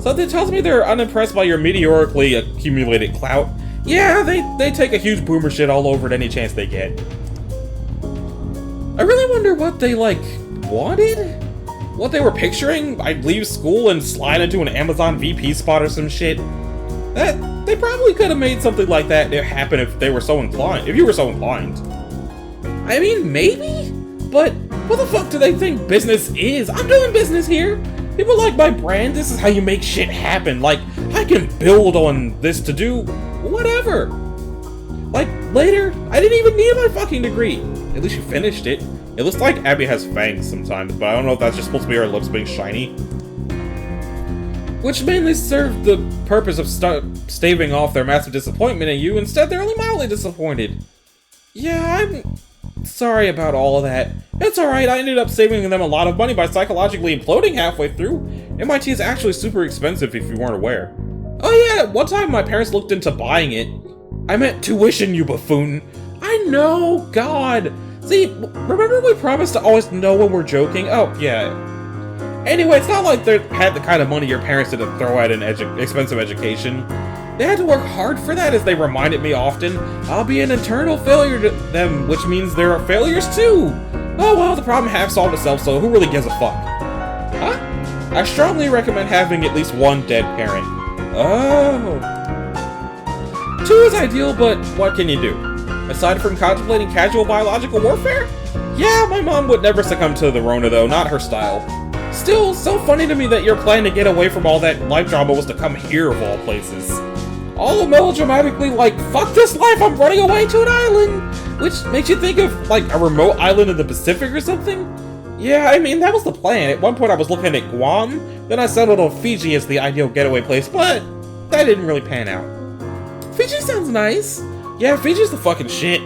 Something tells me they're unimpressed by your meteorically accumulated clout. Yeah, they take a huge boomer shit all over at any chance they get. I really wonder what they, like, wanted? What they were picturing? I'd leave school and slide into an Amazon VP spot or some shit. They probably could have made something like that happen if they were so inclined. If you were so inclined. I mean, maybe? But what the fuck do they think business is? I'm doing business here. People like my brand. This is how you make shit happen. Like, I can build on this to do whatever. Like, later, I didn't even need my fucking degree. At least you finished it. It looks like Abby has fangs sometimes, but I don't know if that's just supposed to be her lips being shiny. Which mainly served the purpose of staving off their massive disappointment in you. Instead, they're only mildly disappointed. Yeah, I'm sorry about all of that. It's alright, I ended up saving them a lot of money by psychologically imploding halfway through. MIT is actually super expensive if you weren't aware. Oh yeah, one time my parents looked into buying it. I meant tuition, you buffoon. I know, God. See, remember we promised to always know when we're joking? Oh, yeah. Anyway, it's not like they had the kind of money your parents did to throw at an expensive education. They had to work hard for that, as they reminded me often. I'll be an eternal failure to them, which means there are failures too. Oh well, the problem half solved itself, so who really gives a fuck? Huh? I strongly recommend having at least one dead parent. Oh. 2 is ideal, but what can you do? Aside from contemplating casual biological warfare? Yeah, my mom would never succumb to the Rona though, not her style. Still, so funny to me that your plan to get away from all that life drama was to come here of all places. All melodramatically like, fuck this life, I'm running away to an island! Which makes you think of, like, a remote island in the Pacific or something? Yeah, I mean, that was the plan. At one point I was looking at Guam, then I settled on Fiji as the ideal getaway place, but that didn't really pan out. Fiji sounds nice. Yeah, Fiji's the fucking shit.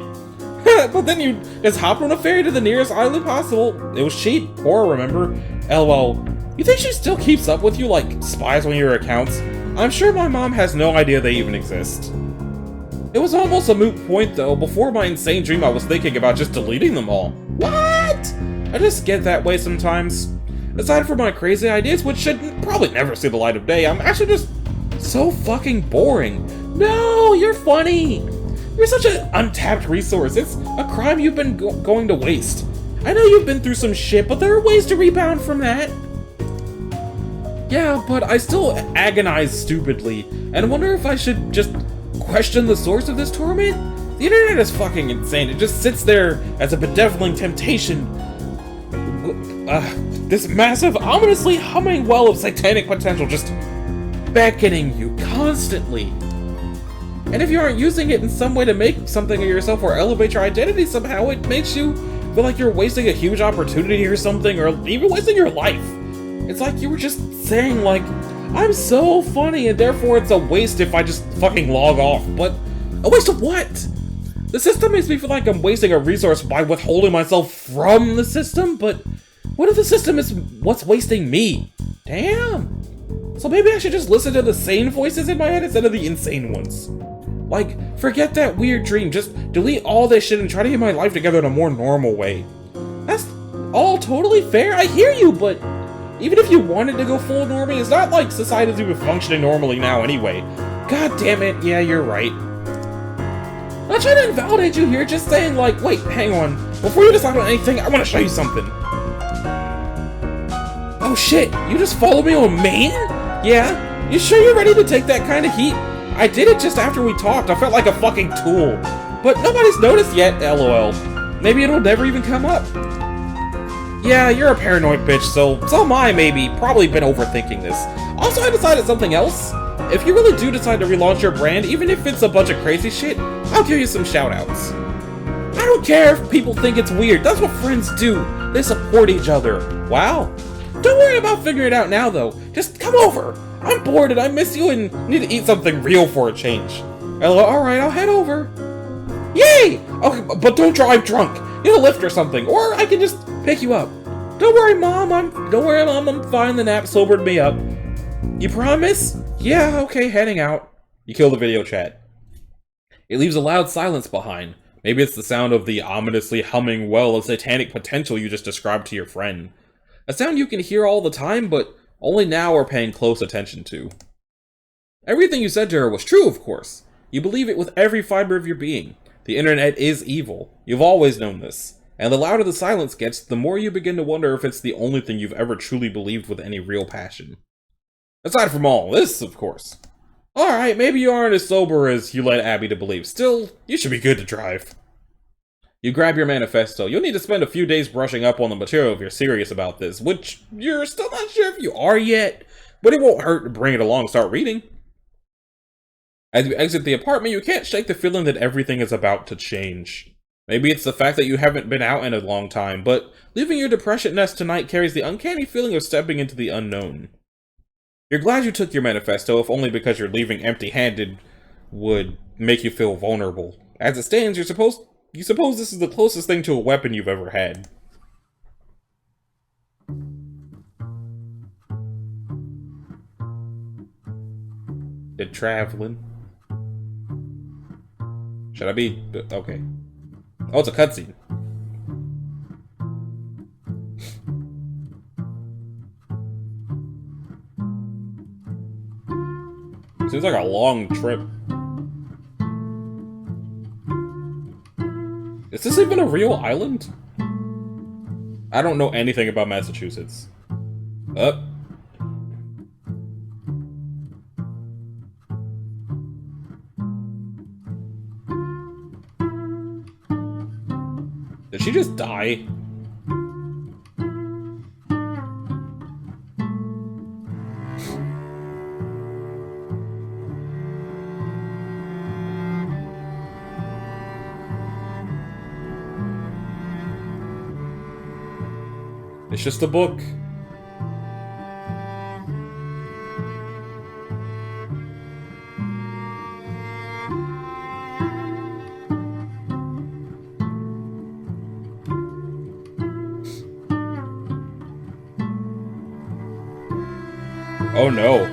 But then you just hopped on a ferry to the nearest island possible. It was cheap, poor, remember? LOL. You think she still keeps up with you, like, spies on your accounts? I'm sure my mom has no idea they even exist. It was almost a moot point, though. Before my insane dream, I was thinking about just deleting them all. What? I just get that way sometimes. Aside from my crazy ideas, which should probably never see the light of day, I'm actually just so fucking boring. No, you're funny. You're such an untapped resource. It's a crime you've been going to waste. I know you've been through some shit, but there are ways to rebound from that. Yeah, but I still agonize stupidly, and wonder if I should just question the source of this torment? The internet is fucking insane. It just sits there as a bedeviling temptation. This massive, ominously humming well of satanic potential just beckoning you constantly. And if you aren't using it in some way to make something of yourself or elevate your identity somehow, it makes you feel like you're wasting a huge opportunity or something, or even wasting your life. It's like you were just saying, like, I'm so funny and therefore it's a waste if I just fucking log off. But a waste of what? The system makes me feel like I'm wasting a resource by withholding myself from the system, but what if the system is what's wasting me? Damn. So maybe I should just listen to the sane voices in my head instead of the insane ones. Like, forget that weird dream, just delete all this shit and try to get my life together in a more normal way. That's all totally fair, I hear you, but even if you wanted to go full normie, it's not like society's even functioning normally now anyway. God damn it, yeah, you're right. I'm not trying to invalidate you here, just saying like, wait, hang on. Before you decide on anything, I want to show you something. Oh shit, you just followed me on Maine? Yeah? You sure you're ready to take that kind of heat? I did it just after we talked, I felt like a fucking tool. But nobody's noticed yet, lol. Maybe it'll never even come up. Yeah, you're a paranoid bitch, so am I, maybe. Probably been overthinking this. Also, I decided something else. If you really do decide to relaunch your brand, even if it's a bunch of crazy shit, I'll give you some shoutouts. I don't care if people think it's weird, that's what friends do. They support each other. Wow. Don't worry about figuring it out now, though. Just come over. I'm bored and I miss you and need to eat something real for a change. Alright, I'll head over. Yay! Okay, but don't drive drunk. Get a lift or something, or I can just pick you up. Don't worry, Mom, I'm fine. The nap sobered me up. You promise? Yeah, okay, heading out. You kill the video chat. It leaves a loud silence behind. Maybe it's the sound of the ominously humming well of satanic potential you just described to your friend. A sound you can hear all the time, but only now are paying close attention to. Everything you said to her was true, of course. You believe it with every fiber of your being. The internet is evil. You've always known this. And the louder the silence gets, the more you begin to wonder if it's the only thing you've ever truly believed with any real passion. Aside from all this, of course. Alright, maybe you aren't as sober as you led Abby to believe. Still, you should be good to drive. You grab your manifesto. You'll need to spend a few days brushing up on the material if you're serious about this, which you're still not sure if you are yet, but it won't hurt to bring it along and start reading. As you exit the apartment, you can't shake the feeling that everything is about to change. Maybe it's the fact that you haven't been out in a long time, but leaving your depression nest tonight carries the uncanny feeling of stepping into the unknown. You're glad you took your manifesto, if only because you're leaving empty-handed would make you feel vulnerable. As it stands, you suppose this is the closest thing to a weapon you've ever had. Did traveling. Should I be... okay. Oh, it's a cutscene. Seems like a long trip. Is this even a real island? I don't know anything about Massachusetts. Up. Did she just die? It's just a book. Oh no.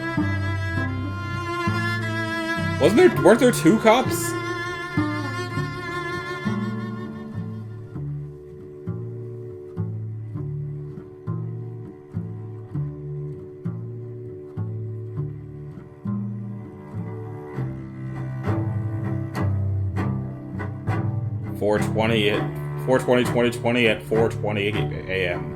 Weren't there two cops? 4:20 at 4:20 at 4:20 a.m.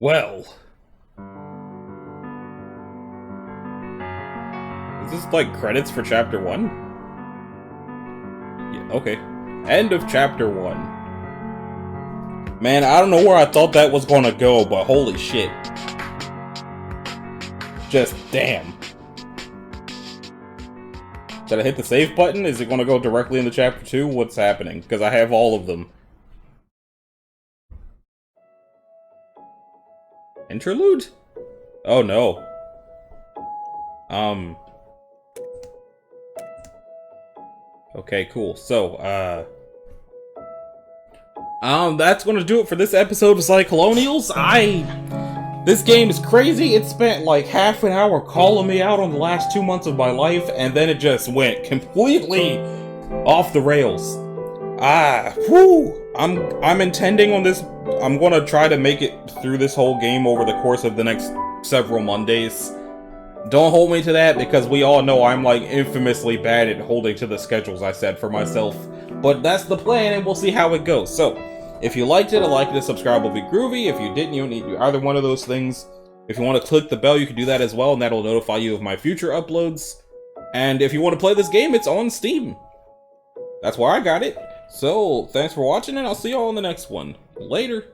Well, is this like credits for chapter 1? Yeah, okay. End of chapter 1. Man, I don't know where I thought that was gonna go, but holy shit. Just damn. Should I hit the save button? Is it gonna go directly into chapter 2? What's happening? Because I have all of them. Interlude? Oh no. Okay, cool. So, that's gonna do it for this episode of Psycholonials. This game is crazy. It spent like half an hour calling me out on the last 2 months of my life, and then it just went completely off the rails. I'm intending on this. I'm gonna try to make it through this whole game over the course of the next several Mondays. Don't hold me to that, because we all know I'm like infamously bad at holding to the schedules I set for myself. But that's the plan, and we'll see how it goes. So, if you liked it, a like and a subscribe will be groovy. If you didn't, you don't need to do either one of those things. If you want to click the bell, you can do that as well, and that'll notify you of my future uploads. And if you want to play this game, it's on Steam. That's where I got it. So, thanks for watching, and I'll see you all in the next one. Later.